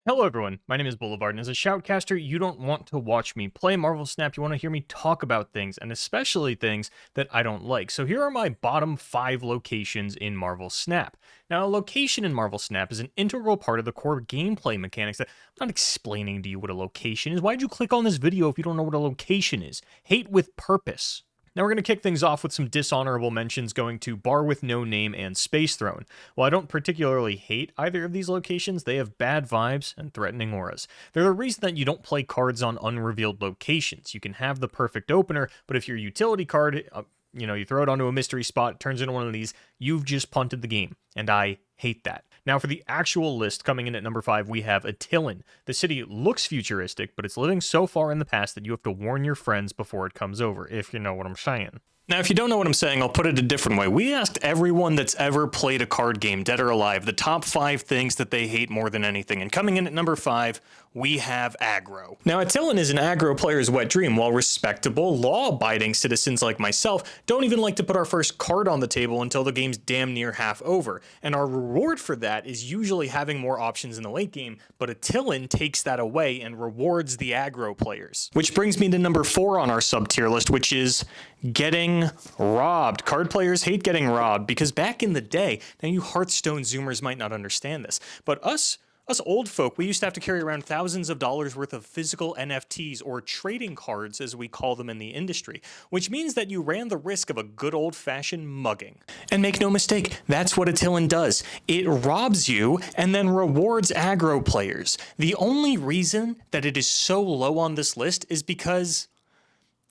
Hello everyone, my name is Boulevard, and as a shoutcaster, you don't want to watch me play Marvel Snap, you want to hear me talk about things, and especially things that I don't like. So here are my bottom 5 locations in Marvel Snap. Now, a location in Marvel Snap is an integral part of the core gameplay mechanics that I'm not explaining to you what a location is. Why'd you click on this video if you don't know what a location is? Hate with purpose. Now we're going to kick things off with some dishonorable mentions going to Bar with No Name and Space Throne. While I don't particularly hate either of these locations, they have bad vibes and threatening auras. They're the reason that you don't play cards on unrevealed locations. You can have the perfect opener, but if your utility card, you throw it onto a mystery spot, it turns into one of these, you've just punted the game, and I hate that. Now for the actual list, coming in at number 5, we have Attilan. The city looks futuristic, but it's living so far in the past that you have to warn your friends before it comes over, if you know what I'm saying. Now, if you don't know what I'm saying, I'll put it a different way. We asked everyone that's ever played a card game, dead or alive, the top 5 things that they hate more than anything. And coming in at number 5, we have aggro. Now, Attilan is an aggro player's wet dream, while respectable, law-abiding citizens like myself don't even like to put our first card on the table until the game's damn near half over. And our reward for that is usually having more options in the late game, but Attilan takes that away and rewards the aggro players. Which brings me to number 4 on our sub-tier list, which is getting robbed. Card players hate getting robbed because back in the day, now you Hearthstone Zoomers might not understand this, but us old folk, we used to have to carry around thousands of dollars worth of physical NFTs, or trading cards as we call them in the industry, which means that you ran the risk of a good old-fashioned mugging. And make no mistake, that's what Attilan does. It robs you and then rewards aggro players. The only reason that it is so low on this list is because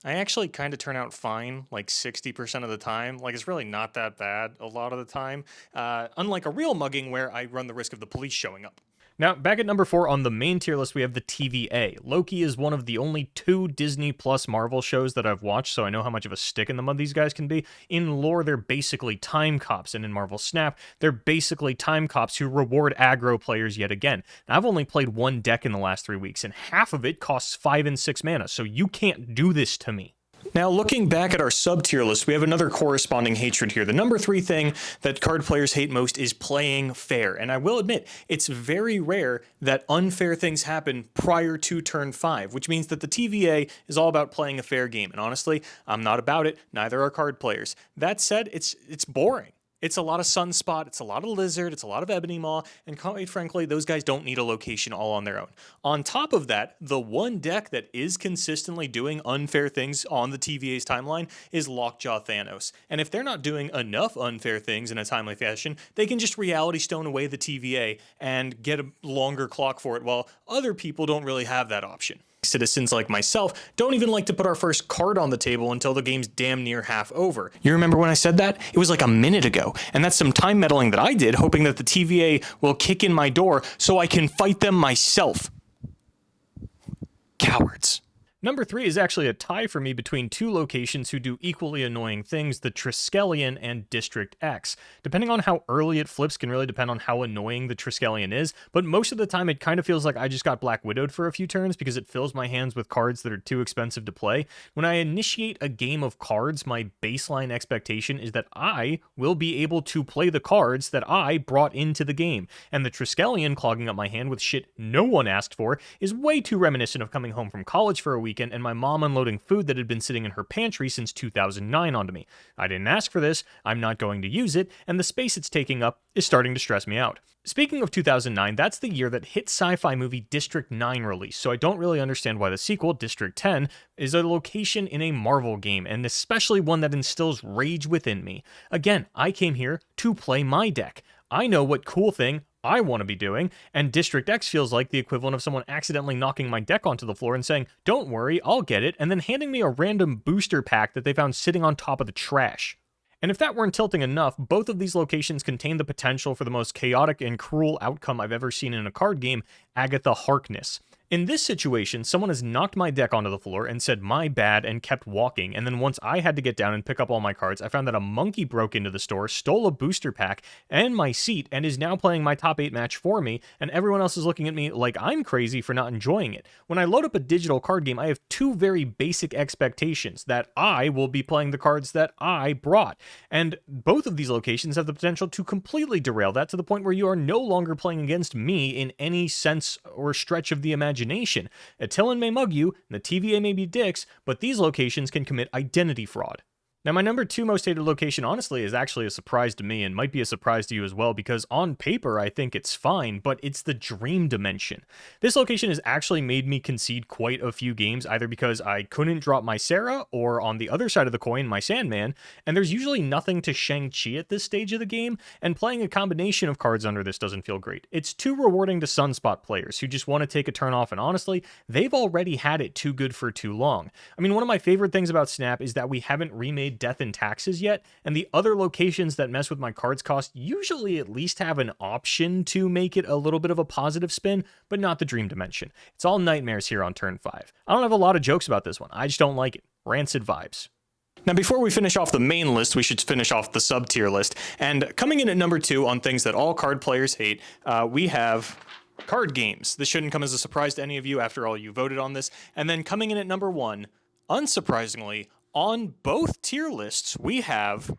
I actually kind of turn out fine, like 60% of the time. Like, it's really not that bad a lot of the time. Unlike a real mugging where I run the risk of the police showing up. Now, back at number 4 on the main tier list, we have the TVA. Loki is one of the only 2 Disney Plus Marvel shows that I've watched, so I know how much of a stick in the mud these guys can be. In lore, they're basically time cops, and in Marvel Snap, they're basically time cops who reward aggro players yet again. Now, I've only played 1 deck in the last 3 weeks, and half of it costs 5 and 6 mana, so you can't do this to me. Now, looking back at our sub-tier list, we have another corresponding hatred here. The number 3 thing that card players hate most is playing fair. And I will admit, it's very rare that unfair things happen prior to turn 5, which means that the TVA is all about playing a fair game. And honestly, I'm not about it. Neither are card players. That said, it's boring. It's a lot of Sunspot, it's a lot of Lizard, it's a lot of Ebony Maw, and quite frankly, those guys don't need a location all on their own. On top of that, the one deck that is consistently doing unfair things on the TVA's timeline is Lockjaw Thanos. And if they're not doing enough unfair things in a timely fashion, they can just Reality Stone away the TVA and get a longer clock for it, while other people don't really have that option. Citizens like myself don't even like to put our first card on the table until the game's damn near half over. You remember when I said that? It was like a minute ago, and that's some time meddling that I did, hoping that the TVA will kick in my door so I can fight them myself. Cowards. Number 3 is actually a tie for me between 2 locations who do equally annoying things, the Triskelion and District X. Depending on how early it flips can really depend on how annoying the Triskelion is, but most of the time it kind of feels like I just got Black Widowed for a few turns because it fills my hands with cards that are too expensive to play. When I initiate a game of cards, my baseline expectation is that I will be able to play the cards that I brought into the game, and the Triskelion clogging up my hand with shit no one asked for is way too reminiscent of coming home from college for a week and my mom unloading food that had been sitting in her pantry since 2009 onto me. I didn't ask for this, I'm not going to use it, and the space it's taking up is starting to stress me out. Speaking of 2009, that's the year that hit sci-fi movie District 9 released, so I don't really understand why the sequel, District 10, is a location in a Marvel game, and especially one that instills rage within me. Again, I came here to play my deck. I know what cool thing I want to be doing, and District X feels like the equivalent of someone accidentally knocking my deck onto the floor and saying, "Don't worry, I'll get it," and then handing me a random booster pack that they found sitting on top of the trash. And if that weren't tilting enough, both of these locations contain the potential for the most chaotic and cruel outcome I've ever seen in a card game, Agatha Harkness. In this situation, someone has knocked my deck onto the floor and said my bad and kept walking, and then once I had to get down and pick up all my cards, I found that a monkey broke into the store, stole a booster pack and my seat, and is now playing my top 8 match for me, and everyone else is looking at me like I'm crazy for not enjoying it. When I load up a digital card game, I have two very basic expectations: that I will be playing the cards that I brought, and both of these locations have the potential to completely derail that to the point where you are no longer playing against me in any sense or stretch of the imagination. Attilan may mug you, and the TVA may be dicks, but these locations can commit identity fraud. Now, my number 2 most hated location, honestly, is actually a surprise to me, and might be a surprise to you as well, because on paper, I think it's fine, but it's the Dream Dimension. This location has actually made me concede quite a few games, either because I couldn't drop my Sarah, or on the other side of the coin, my Sandman, and there's usually nothing to Shang-Chi at this stage of the game, and playing a combination of cards under this doesn't feel great. It's too rewarding to Sunspot players, who just want to take a turn off, and honestly, they've already had it too good for too long. I mean, one of my favorite things about Snap is that we haven't remade Death and Taxes yet, and the other locations that mess with my cards cost usually at least have an option to make it a little bit of a positive spin, but not the Dream Dimension. It's all nightmares here on turn 5. I don't have a lot of jokes about this one. I just don't like it. Rancid vibes. Now, before we finish off the main list, we should finish off the sub-tier list. And coming in at number 2 on things that all card players hate, we have card games. This shouldn't come as a surprise to any of you. After all, you voted on this. And then coming in at number 1, unsurprisingly, on both tier lists, we have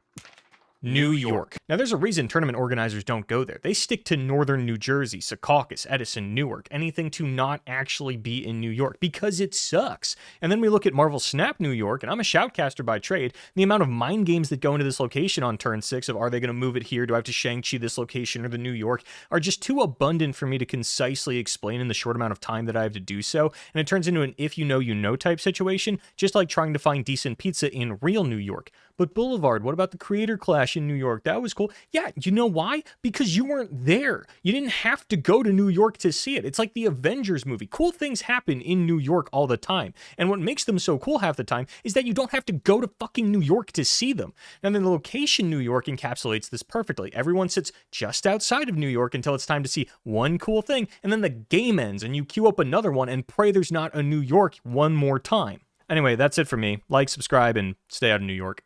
New York. Now, there's a reason tournament organizers don't go there. They stick to northern New Jersey, Secaucus, Edison, Newark, anything to not actually be in New York, because it sucks. And then we look at Marvel Snap New York, and I'm a shoutcaster by trade. The amount of mind games that go into this location on turn 6 of, are they going to move it here? Do I have to Shang-Chi this location or the New York, are just too abundant for me to concisely explain in the short amount of time that I have to do so. And it turns into an if you know type situation, just like trying to find decent pizza in real New York. But Boulevard, what about the Creator Clash in New York? That was cool. Yeah, you know why? Because you weren't there. You didn't have to go to New York to see it. It's like the Avengers movie. Cool things happen in New York all the time. And what makes them so cool half the time is that you don't have to go to fucking New York to see them. And then the location New York encapsulates this perfectly. Everyone sits just outside of New York until it's time to see one cool thing, and then the game ends and you queue up another one and pray there's not a New York one more time. Anyway, that's it for me. Like, subscribe, and stay out of New York.